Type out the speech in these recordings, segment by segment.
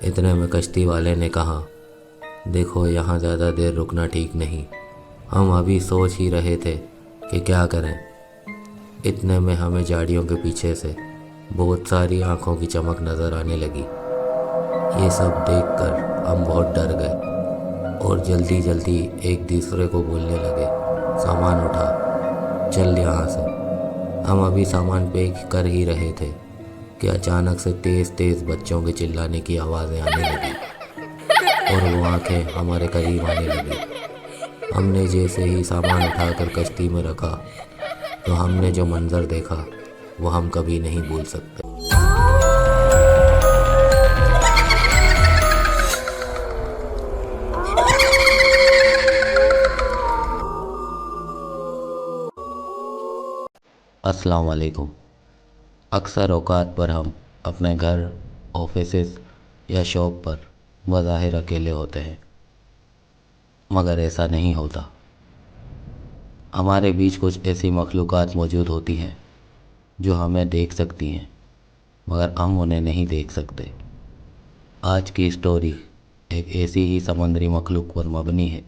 اتنے میں کشتی والے نے کہا، دیکھو یہاں زیادہ دیر رکنا ٹھیک نہیں، ہم ابھی سوچ ہی رہے تھے کہ کیا کریں۔ اتنے میں ہمیں جھاڑیوں کے پیچھے سے بہت ساری آنکھوں کی چمک نظر آنے لگی۔ یہ سب دیکھ کر ہم بہت ڈر گئے اور جلدی جلدی ایک دوسرے کو بولنے لگے، سامان اٹھا، چل یہاں سے۔ ہم ابھی سامان پیک کر ہی رہے تھے کہ اچانک سے تیز تیز بچوں کے چلانے کی آوازیں آنے لگی اور وہ آنکھیں ہمارے قریب آنے لگی۔ ہم نے جیسے ہی سامان اٹھا کر کشتی میں رکھا تو ہم نے جو منظر دیکھا وہ ہم کبھی نہیں بھول سکتے۔ السلام علیکم۔ اکثر اوقات پر ہم اپنے گھر، آفیسز یا شاپ پر بظاہر اکیلے ہوتے ہیں، مگر ایسا نہیں ہوتا۔ ہمارے بیچ کچھ ایسی مخلوقات موجود ہوتی ہیں جو ہمیں دیکھ سکتی ہیں مگر ہم انہیں نہیں دیکھ سکتے۔ آج کی اسٹوری ایک ایسی ہی سمندری مخلوق پر مبنی ہے۔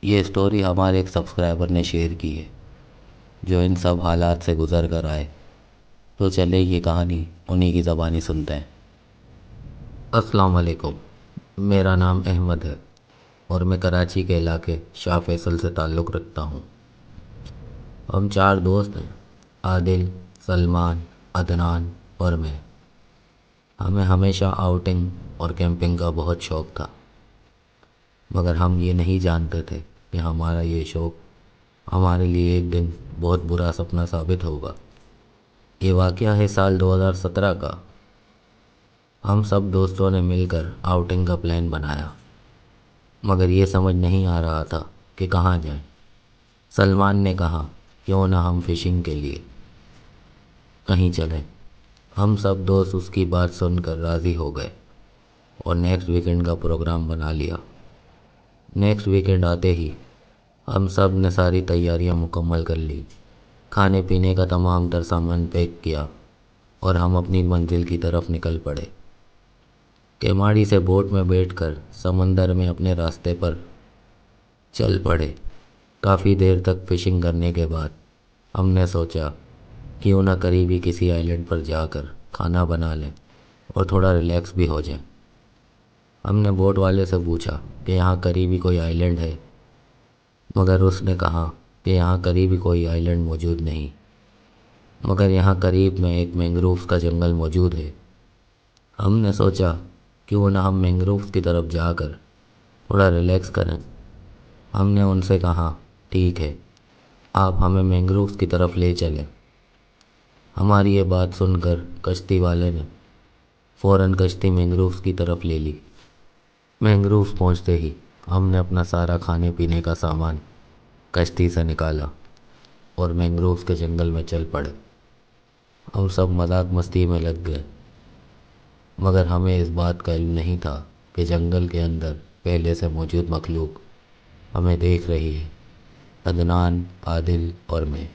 یہ اسٹوری ہمارے ایک سبسکرائبر نے شیئر کی ہے جو ان سب حالات سے گزر کر آئے۔ تو چلے یہ کہانی انہی کی زبانی سنتے ہیں۔ السلام علیکم، میرا نام احمد ہے اور میں کراچی کے علاقے شاہ فیصل سے تعلق رکھتا ہوں۔ ہم 4 دوست ہیں، عادل، سلمان، عدنان اور میں۔ ہمیں ہمیشہ آؤٹنگ اور کیمپنگ کا بہت شوق تھا، مگر ہم یہ نہیں جانتے تھے کہ ہمارا یہ شوق ہمارے لیے ایک دن بہت برا سپنا ثابت ہوگا۔ یہ واقعہ ہے سال 2017 کا۔ ہم سب دوستوں نے مل کر آؤٹنگ کا پلان بنایا، مگر یہ سمجھ نہیں آ رہا تھا کہ کہاں جائیں۔ سلمان نے کہا، کیوں نہ ہم فشنگ کے لیے کہیں چلیں۔ ہم سب دوست اس کی بات سن کر راضی ہو گئے اور نیکسٹ ویکنڈ کا پروگرام بنا لیا۔ نیکسٹ ویکنڈ آتے ہی ہم سب نے ساری تیاریاں مکمل کر لی، کھانے پینے کا تمام تر سامان پیک کیا اور ہم اپنی منزل کی طرف نکل پڑے۔ کیماڑی سے بوٹ میں بیٹھ کر سمندر میں اپنے راستے پر چل پڑے۔ کافی دیر تک فشنگ کرنے کے بعد ہم نے سوچا کیوں نہ قریبی کسی آئیلینڈ پر جا کر کھانا بنا لیں اور تھوڑا ریلیکس بھی ہو جائیں۔ ہم نے بوٹ والے سے پوچھا کہ یہاں قریبی کوئی آئیلینڈ ہے، مگر اس نے کہا کہ یہاں قریبی کوئی آئیلینڈ موجود نہیں، مگر یہاں قریب میں ایک مینگرووز کا جنگل موجود ہے۔ ہم نے سوچا کیوں نہ ہم مینگرووز کی طرف جا کر تھوڑا ریلیکس کریں۔ ہم نے ان سے کہا، ٹھیک ہے، آپ ہمیں مینگرووز کی طرف لے چلیں۔ ہماری یہ بات سن کر کشتی والے نے فوراً کشتی مینگرووز کی طرف لے لی۔ مینگرووز پہنچتے ہی ہم نے اپنا سارا کھانے پینے کا سامان کشتی سے نکالا اور مینگرووز کے جنگل میں چل پڑے۔ ہم سب مذاق مستی میں لگ گئے، مگر ہمیں اس بات کا علم نہیں تھا کہ جنگل کے اندر پہلے سے موجود مخلوق ہمیں دیکھ رہی ہے۔ عدنان، عادل اور میں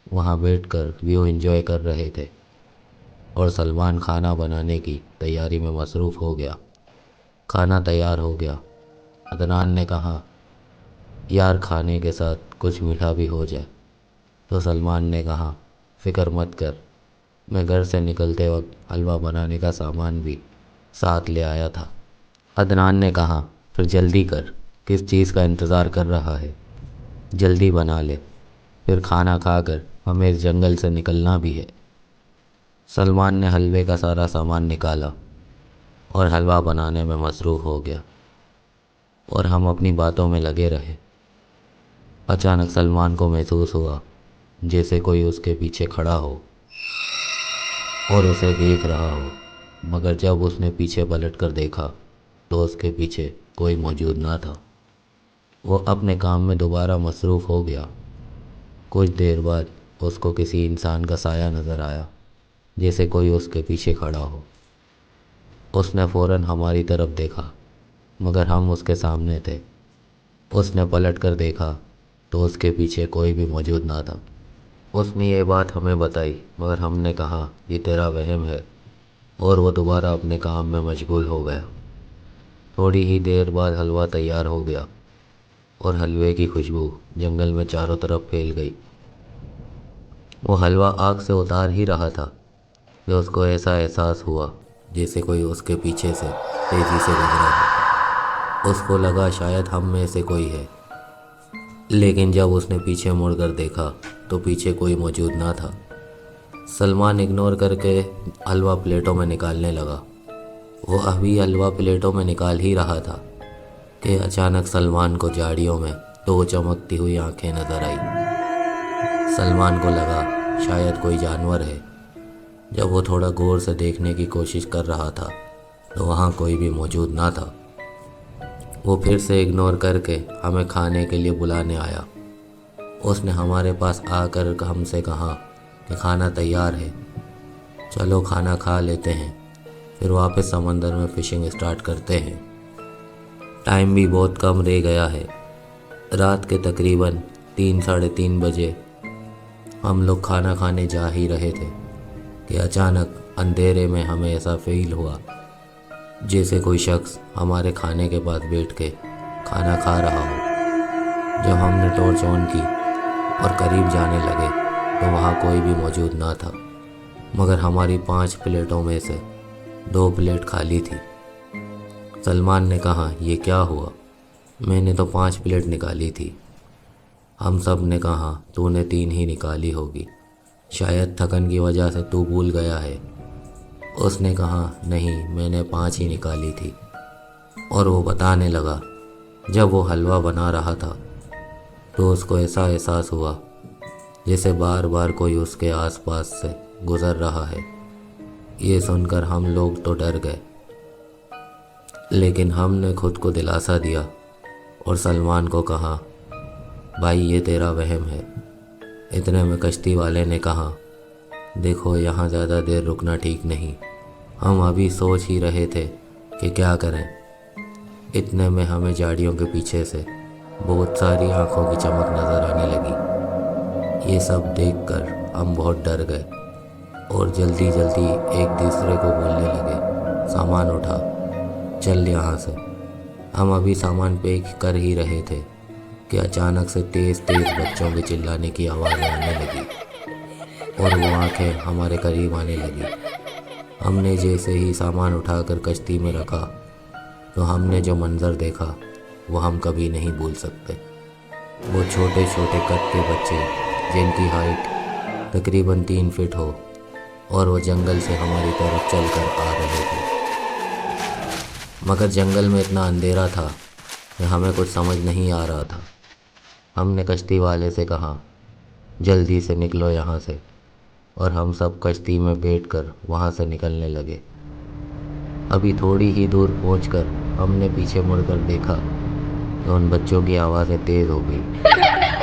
وہاں بیٹھ کر ویو انجوائے کر رہے تھے اور سلمان کھانا بنانے کی تیاری میں مصروف ہو گیا۔ کھانا تیار ہو گیا۔ عدنان نے کہا، یار کھانے کے ساتھ کچھ میٹھا بھی ہو جائے۔ تو سلمان نے کہا، فکر مت کر، میں گھر سے نکلتے وقت حلوہ بنانے کا سامان بھی ساتھ لے آیا تھا۔ عدنان نے کہا، پھر جلدی کر، کس چیز کا انتظار کر رہا ہے، جلدی بنا لے، پھر کھانا کھا کر ہمیں اس جنگل سے نکلنا بھی ہے۔ سلمان نے حلوے کا سارا سامان نکالا اور حلوہ بنانے میں مصروف ہو گیا اور ہم اپنی باتوں میں لگے رہے۔ اچانک سلمان کو محسوس ہوا جیسے کوئی اس کے پیچھے کھڑا ہو اور اسے دیکھ رہا ہو، مگر جب اس نے پیچھے پلٹ کر دیکھا تو اس کے پیچھے کوئی موجود نہ تھا۔ وہ اپنے کام میں دوبارہ مصروف ہو گیا۔ کچھ دیر بعد اس کو کسی انسان کا سایہ نظر آیا، جیسے کوئی اس کے پیچھے کھڑا ہو۔ اس نے فوراً ہماری طرف دیکھا، مگر ہم اس کے سامنے تھے۔ اس نے پلٹ کر دیکھا تو اس کے پیچھے کوئی بھی موجود نہ تھا۔ اس نے یہ بات ہمیں بتائی، مگر ہم نے کہا، یہ تیرا وہم ہے، اور وہ دوبارہ اپنے کام میں مشغول ہو گیا۔ تھوڑی ہی دیر بعد حلوہ تیار ہو گیا اور حلوے کی خوشبو جنگل میں چاروں طرف پھیل گئی۔ وہ حلوہ آگ سے اتار ہی رہا تھا کہ اس کو ایسا احساس ہوا جیسے کوئی اس کے پیچھے سے تیزی سے گزرا ہو۔ اس کو لگا شاید ہم میں سے کوئی ہے، لیکن جب اس نے پیچھے مڑ کر دیکھا تو پیچھے کوئی موجود نہ تھا۔ سلمان اگنور کر کے حلوہ پلیٹوں میں نکالنے لگا۔ وہ ابھی حلوہ پلیٹوں میں نکال ہی رہا تھا کہ اچانک سلمان کو جھاڑیوں میں دو چمکتی ہوئی آنکھیں نظر آئی۔ سلمان کو لگا شاید کوئی جانور ہے۔ جب وہ تھوڑا غور سے دیکھنے کی کوشش کر رہا تھا تو وہاں کوئی بھی موجود نہ تھا۔ وہ پھر سے اگنور کر کے ہمیں کھانے کے لیے بلانے آیا۔ اس نے ہمارے پاس آ کر ہم سے کہا کہ کھانا تیار ہے، چلو کھانا کھا لیتے ہیں، پھر واپس سمندر میں فشنگ اسٹارٹ کرتے ہیں۔ ٹائم بھی بہت کم رہ گیا ہے، رات کے تقریباً 3 بجے ہم لوگ کھانا کھانے جا ہی رہے تھے کہ اچانک اندھیرے میں ہمیں ایسا فیل ہوا جیسے کوئی شخص ہمارے کھانے کے پاس بیٹھ کے کھانا کھا رہا ہو۔ جب ہم نے ٹارچ آن کی اور قریب جانے لگے تو وہاں کوئی بھی موجود نہ تھا، مگر ہماری 5 پلیٹوں میں سے 2 پلیٹ خالی تھی۔ سلمان نے کہا یہ کیا ہوا؟ میں نے تو 5 پلیٹ نکالی تھی۔ ہم سب نے کہا تو نے 3 ہی نکالی ہوگی، شاید تھکن کی وجہ سے تو بھول گیا ہے۔ اس نے کہا نہیں، میں نے 5 ہی نکالی تھی۔ اور وہ بتانے لگا جب وہ حلوہ بنا رہا تھا تو اس کو ایسا احساس ہوا جیسے بار بار کوئی اس کے آس پاس سے گزر رہا ہے۔ یہ سن کر ہم لوگ تو ڈر گئے، لیکن ہم نے خود کو دلاسا دیا اور سلمان کو کہا بھائی یہ تیرا وہم ہے۔ اتنے میں کشتی والے نے کہا دیکھو یہاں زیادہ دیر رکنا ٹھیک نہیں، ہم ابھی سوچ ہی رہے تھے کہ کیا کریں۔ اتنے میں ہمیں جھاڑیوں کے پیچھے سے بہت ساری آنکھوں کی چمک نظر آنے لگی۔ یہ سب دیکھ کر ہم بہت ڈر گئے اور جلدی ایک دوسرے کو بولنے لگے سامان اٹھا، چل یہاں سے۔ ہم ابھی سامان پیک کر ہی رہے تھے کہ اچانک سے تیز بچوں کے چلانے کی آوازیں آنے لگی اور وہ آنکھیں ہمارے قریب آنے لگی۔ ہم نے جیسے ہی سامان اٹھا کر کشتی میں رکھا تو ہم نے جو منظر دیکھا وہ ہم کبھی نہیں بھول سکتے۔ وہ چھوٹے قد کے بچے جن کی ہائٹ تقریباً 3 فٹ ہو اور وہ جنگل سے ہماری طرف چل کر آ رہے تھے، مگر جنگل میں اتنا اندھیرا تھا کہ ہمیں کچھ سمجھ نہیں آ رہا تھا۔ ہم نے کشتی والے سے کہا جلدی سے نکلو یہاں سے، اور ہم سب کشتی میں بیٹھ کر وہاں سے نکلنے لگے۔ ابھی تھوڑی ہی دور پہنچ کر ہم نے پیچھے مڑ کر دیکھا تو ان بچوں کی آوازیں تیز ہو گئی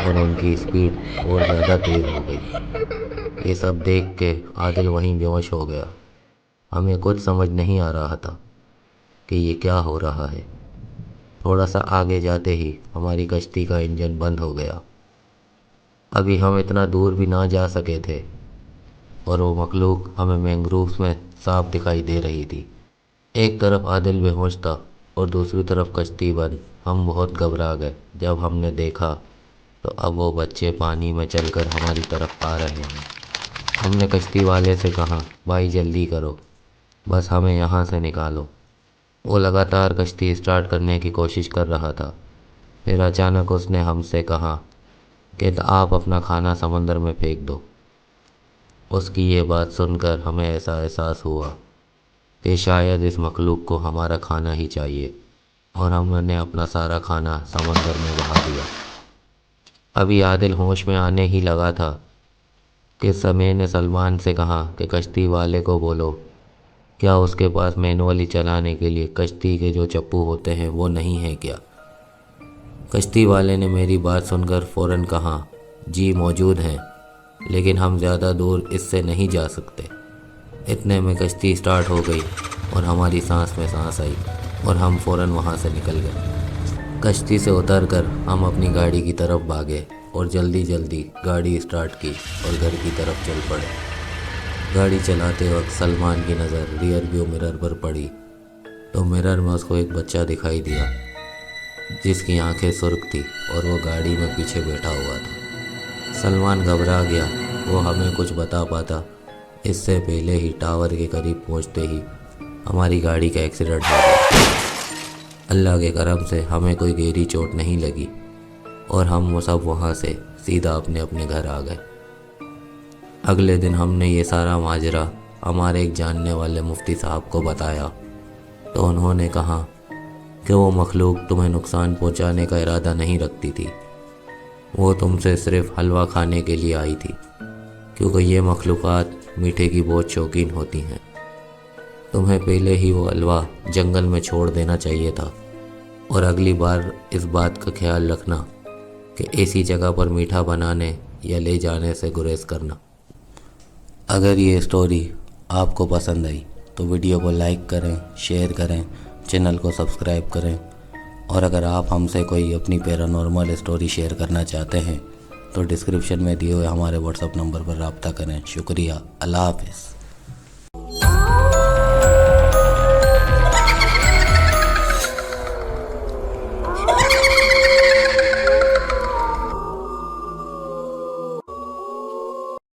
اور ان کی اسپیڈ اور زیادہ تیز ہو گئی۔ یہ سب دیکھ کے عادل وہیں بے ہوش ہو گیا۔ ہمیں کچھ سمجھ نہیں آ رہا تھا کہ یہ کیا ہو رہا ہے۔ تھوڑا سا آگے جاتے ہی ہماری کشتی کا انجن بند ہو گیا۔ ابھی ہم اتنا دور بھی نہ جا سکے تھے اور وہ مخلوق ہمیں مینگرووز میں صاف دکھائی دے رہی تھی۔ ایک طرف عادل بے ہوش تھا اور دوسری طرف کشتی بند۔ ہم بہت گھبرا گئے جب ہم نے دیکھا تو اب وہ بچے پانی میں چل کر ہماری طرف آ رہے ہیں۔ ہم نے کشتی والے سے کہا بھائی جلدی کرو، بس ہمیں یہاں سے نکالو۔ وہ لگاتار کشتی اسٹارٹ کرنے کی کوشش کر رہا تھا۔ پھر اچانک اس نے ہم سے کہا کہ آپ اپنا کھانا سمندر میں پھینک دو۔ اس کی یہ بات سن کر ہمیں ایسا احساس ہوا کہ شاید اس مخلوق کو ہمارا کھانا ہی چاہیے، اور ہم نے اپنا سارا کھانا سمندر میں بہا دیا۔ ابھی عادل ہوش میں آنے ہی لگا تھا کہ میں نے سلمان سے کہا کہ کشتی والے کو بولو کیا اس کے پاس مینولی چلانے کے لیے کشتی کے جو چپو ہوتے ہیں وہ نہیں ہیں کیا؟ کشتی والے نے میری بات سن کر فوراً کہا جی موجود ہیں، لیکن ہم زیادہ دور اس سے نہیں جا سکتے۔ اتنے میں کشتی اسٹارٹ ہو گئی اور ہماری سانس میں سانس آئی اور ہم فوراً وہاں سے نکل گئے۔ کشتی سے اتر کر ہم اپنی گاڑی کی طرف بھاگے اور جلدی گاڑی اسٹارٹ کی اور گھر کی طرف چل پڑے۔ گاڑی چلاتے وقت سلمان کی نظر ریئر ویو مرر پر پڑی تو مرر میں اس کو ایک بچہ دکھائی دیا جس کی آنکھیں سرخ تھی اور وہ گاڑی میں پیچھے بیٹھا ہوا تھا۔ سلمان گھبرا گیا، وہ ہمیں کچھ بتا پاتا اس سے پہلے ہی ٹاور کے قریب پہنچتے ہی ہماری گاڑی کا ایکسیڈنٹ ہو گیا۔ اللہ کے کرم سے ہمیں کوئی گہری چوٹ نہیں لگی اور ہم سب وہاں سے سیدھا اپنے گھر آ گئے۔ اگلے دن ہم نے یہ سارا ماجرا ہمارے ایک جاننے والے مفتی صاحب کو بتایا تو انہوں نے کہا کہ وہ مخلوق تمہیں نقصان پہنچانے کا ارادہ نہیں رکھتی تھی، وہ تم سے صرف حلوہ کھانے کے لیے آئی تھی، کیونکہ یہ مخلوقات میٹھے کی بہت شوقین ہوتی ہیں۔ تمہیں پہلے ہی وہ حلوہ جنگل میں چھوڑ دینا چاہیے تھا، اور اگلی بار اس بات کا خیال رکھنا کہ ایسی جگہ پر میٹھا بنانے یا لے جانے سے گریز کرنا۔ اگر یہ سٹوری آپ کو پسند آئی تو ویڈیو کو لائک کریں، شیئر کریں، چینل کو سبسکرائب کریں، اور اگر آپ ہم سے کوئی اپنی پیرانارمل سٹوری شیئر کرنا چاہتے ہیں تو ڈسکرپشن میں دیے ہوئے ہمارے واٹس ایپ نمبر پر رابطہ کریں۔ شکریہ، اللہ حافظ۔